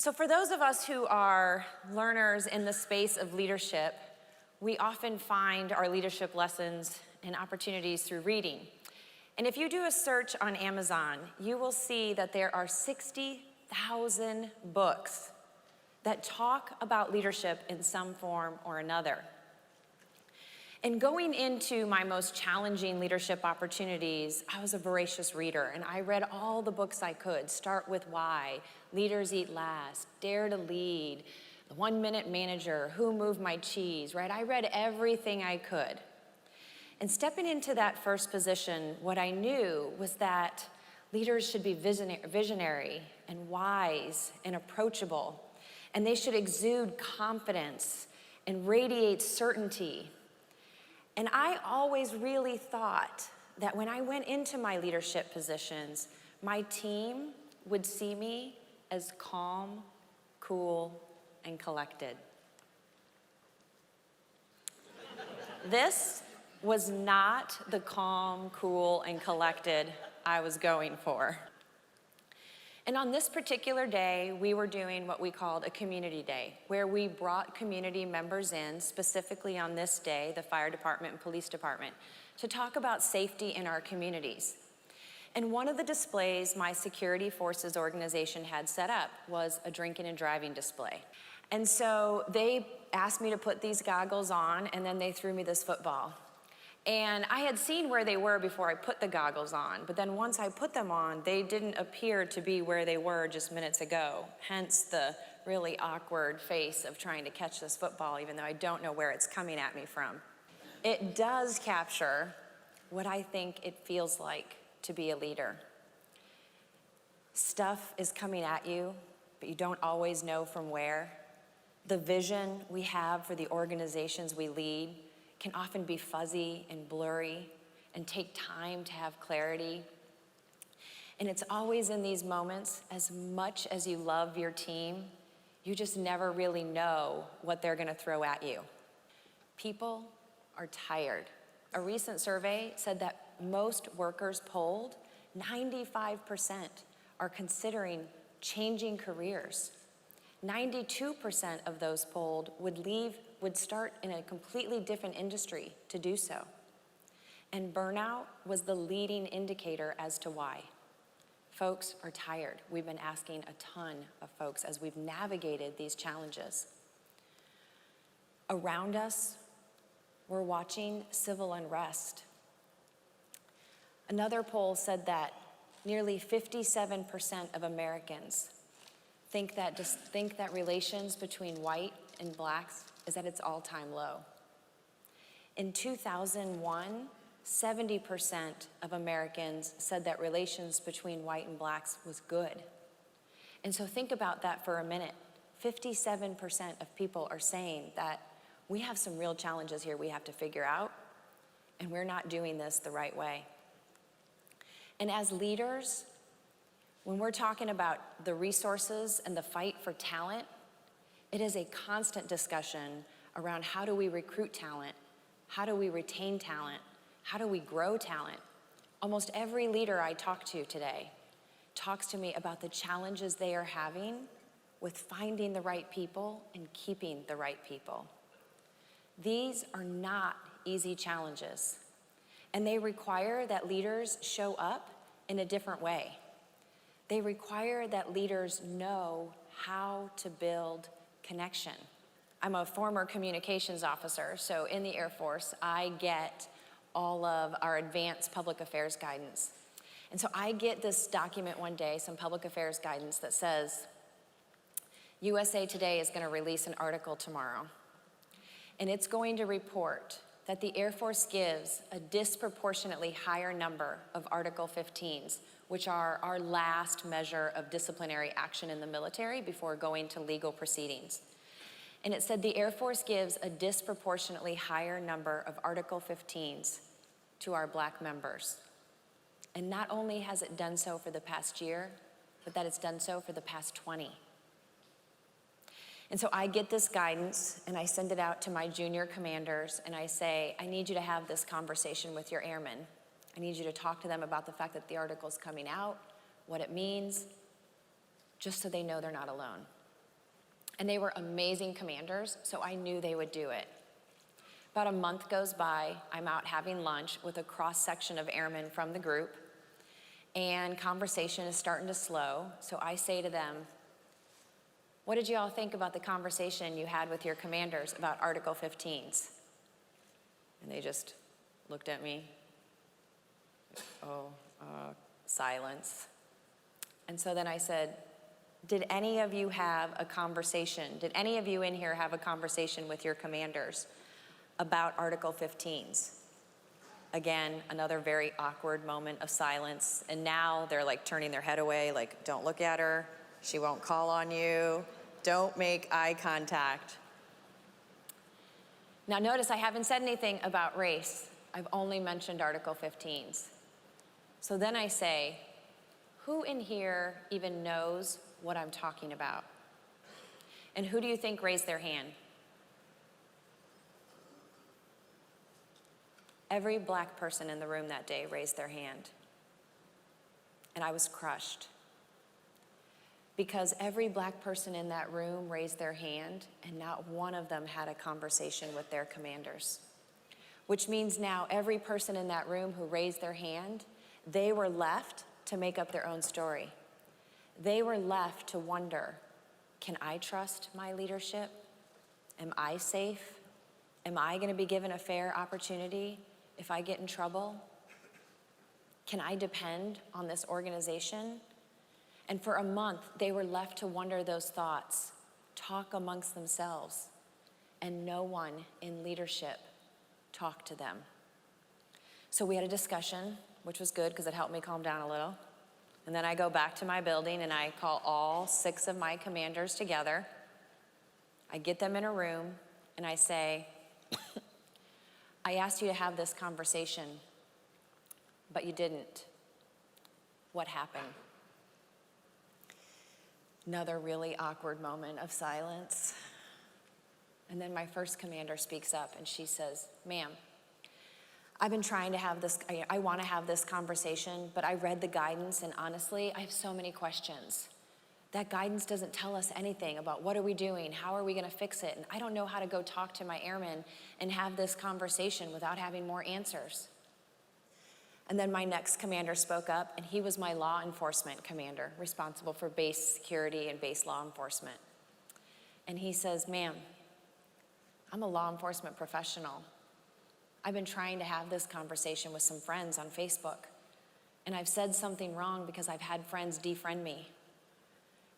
So for those of us who are learners in the space of leadership, we often find our leadership lessons and opportunities through reading. And if you do a search on Amazon, you will see that there are 60,000 books that talk about leadership in some form or another. And going into my most challenging leadership opportunities, I was a voracious reader, and I read all the books I could. Start with Why, Leaders Eat Last, Dare to Lead, The 1 Minute Manager, Who Moved My Cheese, right? I read everything I could. And stepping into that first position, what I knew was that leaders should be visionary and wise and approachable, and they should exude confidence and radiate certainty. And I always really thought that when I went into my leadership positions, my team would see me as calm, cool, and collected. This was not the calm, cool, and collected I was going for. And on this particular day, we were doing what we called a community day, where we brought community members in, specifically on this day, the fire department and police department, to talk about safety in our communities. And one of the displays my security forces organization had set up was a drinking and driving display. And so they asked me to put these goggles on, and then they threw me this football. And I had seen where they were before I put the goggles on, but then once I put them on, they didn't appear to be where they were just minutes ago, hence the really awkward face of trying to catch this football, even though I don't know where it's coming at me from. It does capture what I think it feels like to be a leader. Stuff is coming at you, but you don't always know from where. The vision we have for the organizations we lead can often be fuzzy and blurry and take time to have clarity. And it's always in these moments, as much as you love your team, you just never really know what they're gonna throw at you. People are tired. A recent survey said that most workers polled, 95% are considering changing careers. 92% of those polled would start in a completely different industry to do so. And burnout was the leading indicator as to why. Folks are tired. We've been asking a ton of folks as we've navigated these challenges. Around us, we're watching civil unrest. Another poll said that nearly 57% of Americans think that relations between white and blacks is at its all-time low. In 2001, 70% of Americans said that relations between white and blacks was good. And so think about that for a minute. 57% of people are saying that we have some real challenges here we have to figure out, and we're not doing this the right way. And as leaders, when we're talking about the resources and the fight for talent, it is a constant discussion around how do we recruit talent, how do we retain talent, how do we grow talent. Almost every leader I talk to today talks to me about the challenges they are having with finding the right people and keeping the right people. These are not easy challenges, and they require that leaders show up in a different way. They require that leaders know how to build connection. I'm a former communications officer, so in the Air Force, I get all of our advanced public affairs guidance. And so I get this document one day, some public affairs guidance that says, USA Today is going to release an article tomorrow, and it's going to report that the Air Force gives a disproportionately higher number of Article 15s, which are our last measure of disciplinary action in the military before going to legal proceedings. And it said the Air Force gives a disproportionately higher number of Article 15s to our black members. And not only has it done so for the past year, but that it's done so for the past 20. And so I get this guidance and I send it out to my junior commanders and I say, I need you to have this conversation with your airmen. I need you to talk to them about the fact that the article's coming out, what it means, just so they know they're not alone. And they were amazing commanders, so I knew they would do it. About a month goes by, I'm out having lunch with a cross-section of airmen from the group, and conversation is starting to slow, so I say to them, what did you all think about the conversation you had with your commanders about Article 15s? And they just looked at me. Silence. And so then I said, did any of you have a conversation? Did any of you in here have a conversation with your commanders about Article 15s? Again, another very awkward moment of silence. And now they're like turning their head away, like, don't look at her. She won't call on you. Don't make eye contact. Now notice I haven't said anything about race. I've only mentioned Article 15s. So then I say, who in here even knows what I'm talking about? And who do you think raised their hand? Every black person in the room that day raised their hand. And I was crushed. Because every black person in that room raised their hand, and not one of them had a conversation with their commanders. Which means now every person in that room who raised their hand, they were left to make up their own story. They were left to wonder, can I trust my leadership? Am I safe? Am I going to be given a fair opportunity if I get in trouble? Can I depend on this organization? And for a month, they were left to wonder those thoughts, talk amongst themselves, and no one in leadership talked to them. So we had a discussion, which was good because it helped me calm down a little. And then I go back to my building and I call all 6 of my commanders together. I get them in a room and I say, I asked you to have this conversation, but you didn't. What happened? Another really awkward moment of silence. And then my first commander speaks up and she says, ma'am, I've been trying to have this, I want to have this conversation, but I read the guidance and honestly, I have so many questions. That guidance doesn't tell us anything about what are we doing, how are we going to fix it, and I don't know how to go talk to my airmen and have this conversation without having more answers. And then my next commander spoke up, and he was my law enforcement commander, responsible for base security and base law enforcement. And he says, ma'am, I'm a law enforcement professional. I've been trying to have this conversation with some friends on Facebook, and I've said something wrong because I've had friends defriend me.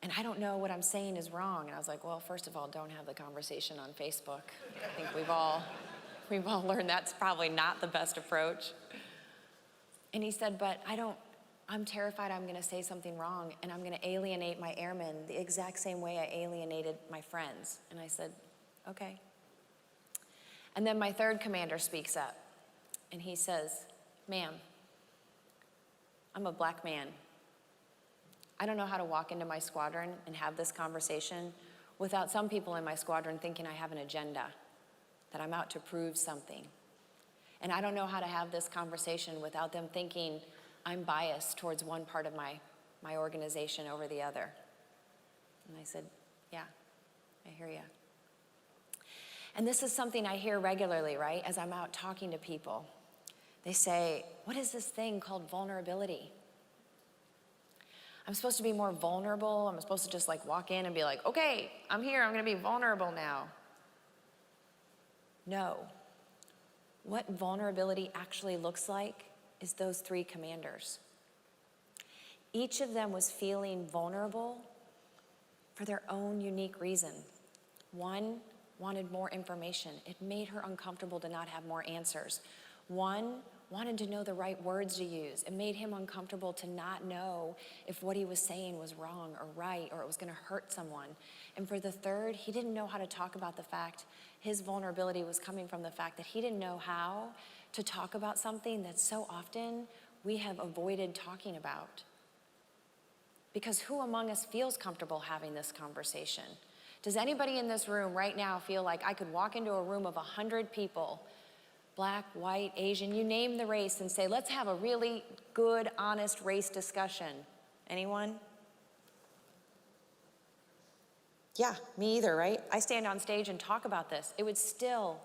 And I don't know what I'm saying is wrong. And I was like, well, first of all, don't have the conversation on Facebook. I think we've all learned that's probably not the best approach. And he said, but I'm terrified I'm gonna say something wrong and I'm gonna alienate my airmen the exact same way I alienated my friends. And I said, okay. And then my third commander speaks up and he says, ma'am, I'm a black man. I don't know how to walk into my squadron and have this conversation without some people in my squadron thinking I have an agenda, that I'm out to prove something. And I don't know how to have this conversation without them thinking I'm biased towards one part of my organization over the other. And I said, yeah, I hear you. And this is something I hear regularly, right, as I'm out talking to people. They say, what is this thing called vulnerability? I'm supposed to be more vulnerable. I'm supposed to just like walk in and be like, okay, I'm here, I'm gonna be vulnerable now. No. What vulnerability actually looks like is those 3 commanders. Each of them was feeling vulnerable for their own unique reason. One wanted more information. It made her uncomfortable to not have more answers. One wanted to know the right words to use. It made him uncomfortable to not know if what he was saying was wrong or right or it was gonna hurt someone. And for the third, he didn't know how to talk about the fact, his vulnerability was coming from the fact that he didn't know how to talk about something that so often we have avoided talking about. Because who among us feels comfortable having this conversation? Does anybody in this room right now feel like I could walk into a room of 100 people, black, white, Asian, you name the race, and say, let's have a really good, honest race discussion? Anyone? Yeah, me either, right? I stand on stage and talk about this. It would still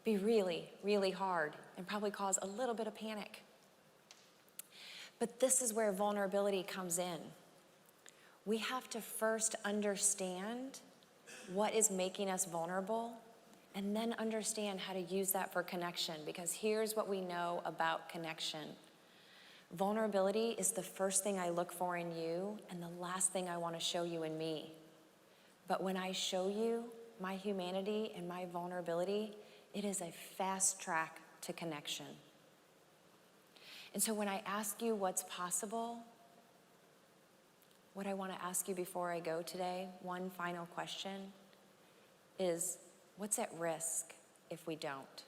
be really, really hard and probably cause a little bit of panic. But this is where vulnerability comes in. We have to first understand what is making us vulnerable and then understand how to use that for connection, because here's what we know about connection. Vulnerability is the first thing I look for in you and the last thing I want to show you in me. But when I show you my humanity and my vulnerability, it is a fast track to connection. And so when I ask you what's possible, what I want to ask you before I go today, one final question, is what's at risk if we don't?